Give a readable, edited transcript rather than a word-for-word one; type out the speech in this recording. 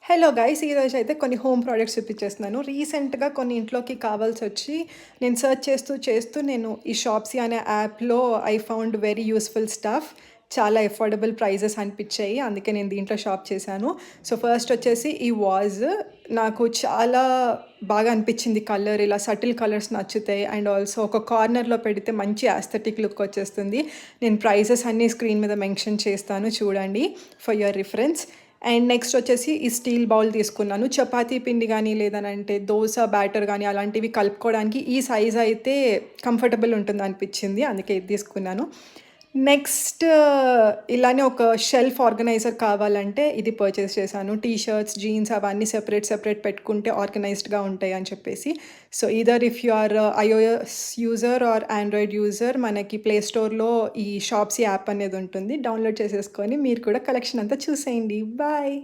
Hello guys! ఈరోజు అయితే కొన్ని హోమ్ ప్రొడక్ట్స్ చూపించేస్తున్నాను. రీసెంట్‌గా కొన్ని ఇంట్లోకి కావాల్సొచ్చి నేను సెర్చ్ చేస్తూ నేను ఈ షాప్సీ అనే యాప్‌లో I found very useful stuff. చాలా అఫోర్డబుల్ ప్రైజెస్ అనిపించాయి. అందుకే నేను దీంట్లో షాప్ చేశాను. సో, ఫస్ట్ వచ్చేసి ఈ వాజ్ నాకు చాలా బాగా అనిపించింది కలర్. ఇలా సటిల్ కలర్స్ నచ్చుతాయి. అండ్ ఆల్సో ఒక కార్నర్‌లో పెడితే మంచి యాస్థెటిక్ లుక్ వచ్చేస్తుంది. నేను ప్రైజెస్ అన్నీ స్క్రీన్ మీద మెన్షన్ చేస్తాను చూడండి for your reference. And next వచ్చేసి ఈ స్టీల్ బౌల్ తీసుకున్నాను. చపాతీ పిండి గానీ, లేదనంటే దోస బ్యాటర్ గానీ అలాంటివి కలుపుకోవడానికి ఈ సైజ్ అయితే కంఫర్టబుల్ ఉంటుందనిపించింది. అందుకే ఇది తీసుకున్నాను. నెక్స్ట్ ఇలానే ఒక షెల్ఫ్ ఆర్గనైజర్ కావాలంటే ఇది పర్చేస్ చేశాను. టీ షర్ట్స్, జీన్స్ అవన్నీ సెపరేట్ పెట్టుకుంటే ఆర్గనైజ్డ్‌గా ఉంటాయి అని చెప్పేసి. So, either if you are iOS user or Android user మనకి ప్లే స్టోర్‌లో ఈ షాప్సీ యాప్ అనేది ఉంటుంది. డౌన్‌లోడ్ చేసేసుకొని మీరు కూడా కలెక్షన్ అంతా చూసేయండి. బాయ్.